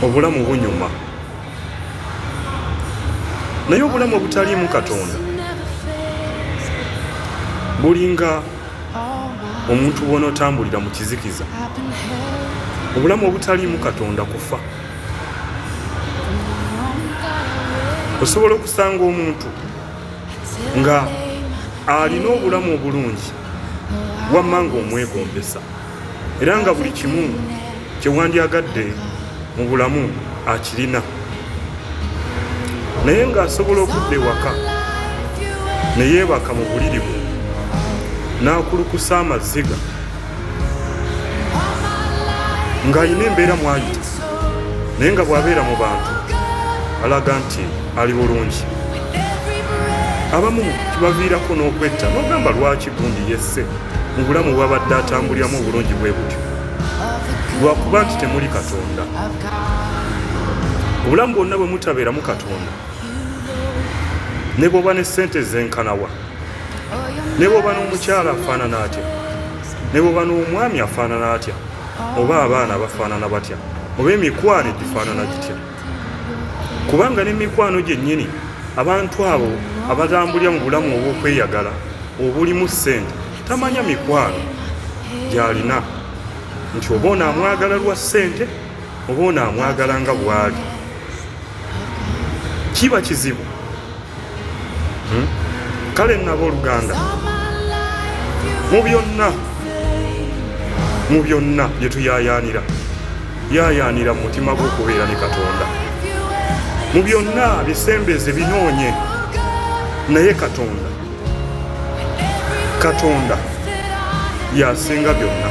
obulamu bunyuma, naye obulamu obutaliimu Katonda bulinga omuntu bw'onootambulira mu kizikiza. Obulamu obutaliimu Katonda kufa. Osobola okusanga omuntu nga alina obulamu obulungi wamma nga omwegombesa era nga buli kimu kye wandyagadde mu bulamu akirina, naye ng'asobola okudda ewaka ne yeebaka mu buliri bwe n'akulukusa amaziga ng'alina embeera mwayita, naye nga bw'abeera mu bantu alaga nti ali bulungi. Abamu kibaviirako n'okwetta n'ogamba lwaki gundi yesse mu bulamu bw'abadde atambuliramu obulungi bwe butyo, lwakuba nti temuli Katonda. Obulamu bwonna bwe mutabeeramu Katonda, ne bw'oba ne ssente zenkanawa, ne bw'oba n'omukyala afaanana atya, ne bw'oba n'omwami afaanana atya, oba abaana bafaanana batya, oba emikwano egifaanana gitya, kubanga n'emikwano gyennyini abantu abo abatambulira mu bulamu obw'okweyagala obulimu ssente tamanya mikwano gy'alina, nti oba onaamwagala lwa ssente oba onaamwagala nga bw'ali. Kiba kizibu. Kale n'abooluganda, mu byonna bye tuyaayaanira mu mutima gw'okubeera ne Katonda. Mu byonna bisembeze binoonye, naye Katonda yasinga byonna.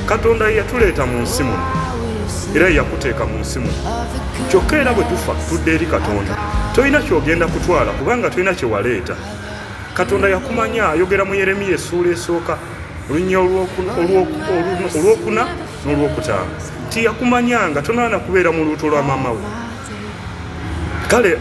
Katonda yatuleeta mu nsi muno era yakuteeka mu nsi muno, kyokka era bwe tufa tudde eri Katonda tolina kyogenda kutwala kubanga tolina kye waleeta. Katonda yakumanya, ayogera mu Yeremiya essuula esooka olunnya olwokuna n'olwokutaano nti yakumanya nga tonaana kubeera mu lubuto lwa maama we. Kale